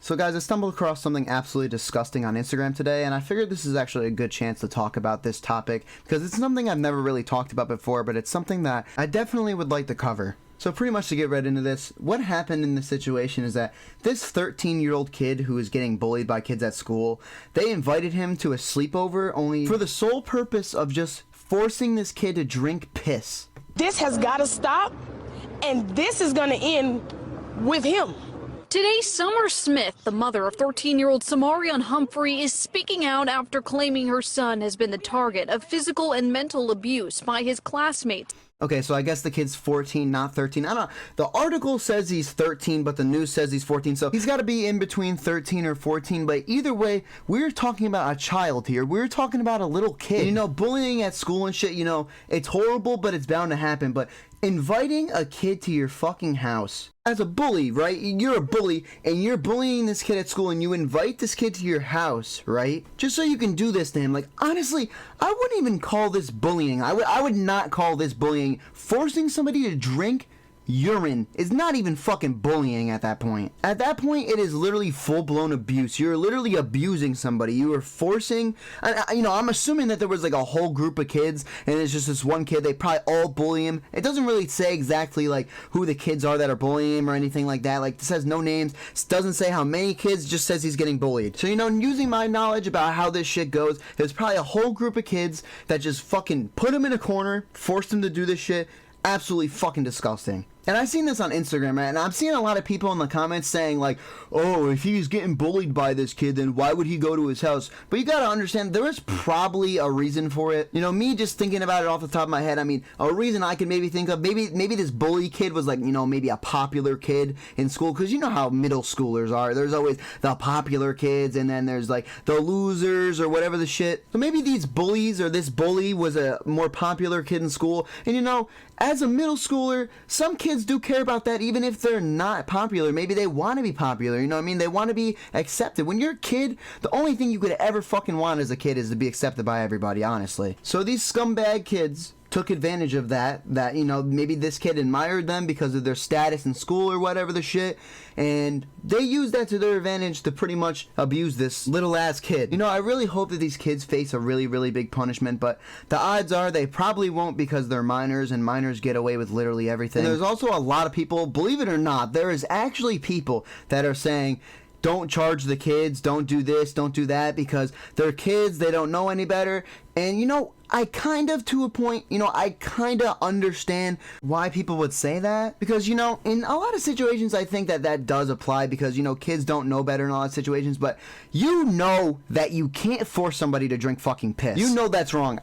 So guys, I stumbled across something absolutely disgusting on Instagram today, and I figured this is actually a good chance to talk about this topic because it's something I've never really talked about before, but it's something that I definitely would like to cover. So pretty much to get right into this, what happened in this situation is that this 13-year-old kid who was getting bullied by kids at school, they invited him to a sleepover only for the sole purpose of just forcing this kid to drink piss. This has got to stop, and this is going to end with him. Today, Summer Smith, the mother of 13-year-old Samarion Humphrey, is speaking out after claiming her son has been the target of physical and mental abuse by his classmates. Okay, so I guess the kid's 14, not 13. I don't know. The article says he's 13, but the news says he's 14. So he's got to be in between 13 or 14. But either way, we're talking about a child here. We're talking about a little kid. You know, bullying at school and shit, you know, it's horrible, but it's bound to happen. But inviting a kid to your fucking house as a bully, right? You're a bully and you're bullying this kid at school and you invite this kid to your house, right? Just so you can do this to him. Like, honestly, I wouldn't even call this bullying. I would not call this bullying. Forcing somebody to drink urine is not even fucking bullying at that point. At that point, it is literally full-blown abuse. You're literally abusing somebody. You are forcing, you know, I'm assuming that there was like a whole group of kids and it's just this one kid. They probably all bully him. It doesn't really say exactly like who the kids are that are bullying him or anything like that. Like, it says no names. It doesn't say how many kids, just says he's getting bullied. So, you know, using my knowledge about how this shit goes, there's probably a whole group of kids that just fucking put him in a corner, forced him to do this shit. Absolutely fucking disgusting. And I've seen this on Instagram, and I'm seeing a lot of people in the comments saying like, oh, if he's getting bullied by this kid, then why would he go to his house? But you gotta understand, there is probably a reason for it. You know, me just thinking about it off the top of my head, I mean, a reason I could maybe think of, maybe this bully kid was like, you know, maybe a popular kid in school, because you know how middle schoolers are. There's always the popular kids, and then there's like the losers or whatever the shit. So maybe these bullies or this bully was a more popular kid in school, and you know, as a middle schooler, some kids do care about that even if they're not popular. Maybe they want to be popular, you know what I mean? They want to be accepted. When you're a kid, the only thing you could ever fucking want as a kid is to be accepted by everybody, honestly. So these scumbag kids took advantage of that, you know, maybe this kid admired them because of their status in school or whatever the shit, and they used that to their advantage to pretty much abuse this little ass kid. You know, I really hope that these kids face a really, really big punishment, but the odds are they probably won't because they're minors, and minors get away with literally everything. And there's also a lot of people, believe it or not, there is actually people that are saying, don't charge the kids, don't do this, don't do that, because they're kids, they don't know any better. And you know, I kind of, to a point, you know, I kind of understand why people would say that. Because, you know, in a lot of situations, I think that does apply because, you know, kids don't know better in a lot of situations. But you know that you can't force somebody to drink fucking piss. You know that's wrong.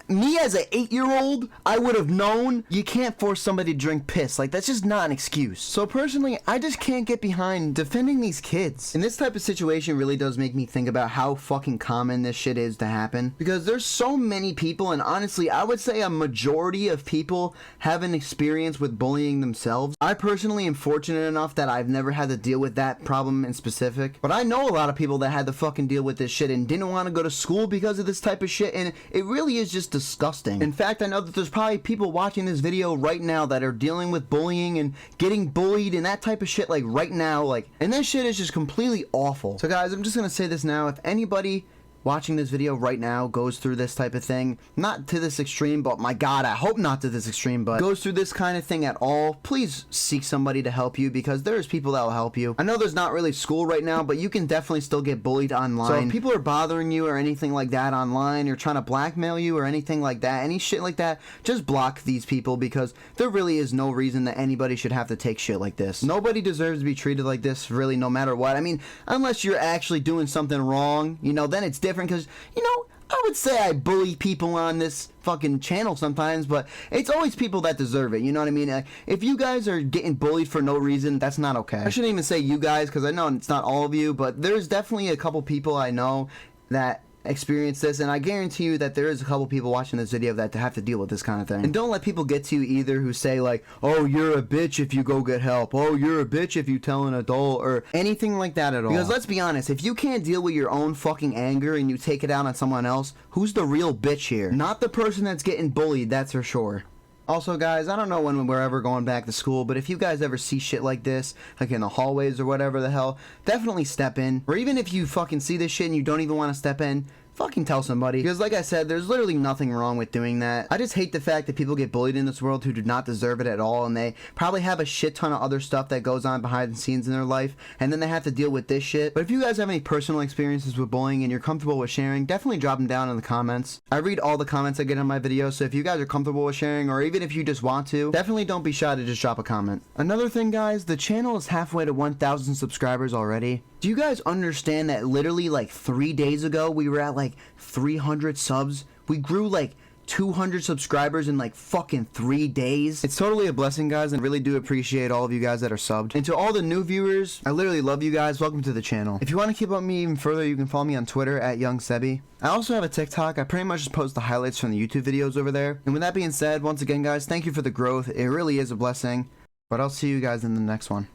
Me as an 8-year-old, I would have known you can't force somebody to drink piss. Like, that's just not an excuse. So personally, I just can't get behind defending these kids. And this type of situation really does make me think about how fucking common this shit is to happen. Because there's so many people, and honestly, I would say a majority of people have an experience with bullying themselves. I personally am fortunate enough that I've never had to deal with that problem in specific. But I know a lot of people that had to fucking deal with this shit and didn't want to go to school because of this type of shit, and it really is just disgusting. In fact, I know that there's probably people watching this video right now that are dealing with bullying and getting bullied and that type of shit, like right now, like, and that shit is just completely awful. So guys, I'm just gonna say this now, if anybody watching this video right now goes through this type of thing, not to this extreme, but my god, I hope not to this extreme, but goes through this kind of thing at all, please seek somebody to help you, because there's people that will help you. I know there's not really school right now, but you can definitely still get bullied online. So if people are bothering you or anything like that online, or trying to blackmail you or anything like that, any shit like that, just block these people, because there really is no reason that anybody should have to take shit like this. Nobody deserves to be treated like this, really, no matter what. I mean, unless you're actually doing something wrong, you know, then it's different, because, you know, I would say I bully people on this fucking channel sometimes, but it's always people that deserve it, you know what I mean? If you guys are getting bullied for no reason, that's not okay. I shouldn't even say you guys, because I know it's not all of you, but there's definitely a couple people I know that experience this, and I guarantee you that there is a couple people watching this video that have to deal with this kind of thing. And don't let people get to you either who say like, oh, you're a bitch if you go get help, oh, you're a bitch if you tell an adult, or anything like that at all. Because let's be honest, if you can't deal with your own fucking anger and you take it out on someone else, who's the real bitch here? Not the person that's getting bullied, that's for sure. Also, guys, I don't know when we're ever going back to school, but if you guys ever see shit like this, like in the hallways or whatever the hell, definitely step in. Or even if you fucking see this shit and you don't even want to step in, fucking tell somebody. Because like I said, there's literally nothing wrong with doing that. I just hate the fact that people get bullied in this world who do not deserve it at all, and they probably have a shit ton of other stuff that goes on behind the scenes in their life, and then they have to deal with this shit. But if you guys have any personal experiences with bullying and you're comfortable with sharing, definitely drop them down in the comments. I read all the comments I get on my videos, so if you guys are comfortable with sharing, or even if you just want to, definitely don't be shy to just drop a comment. Another thing, guys, the channel is halfway to 1,000 subscribers already. Do you guys understand that literally like 3 days ago we were at like 300 subs? We grew like 200 subscribers in like fucking 3 days. It's totally a blessing, guys, and I really do appreciate all of you guys that are subbed. And to all the new viewers, I literally love you guys. Welcome to the channel. If you want to keep up with me even further, you can follow me on Twitter at YoungSebi. I also have a TikTok. I pretty much just post the highlights from the YouTube videos over there. And with that being said, once again, guys, thank you for the growth. It really is a blessing. But I'll see you guys in the next one.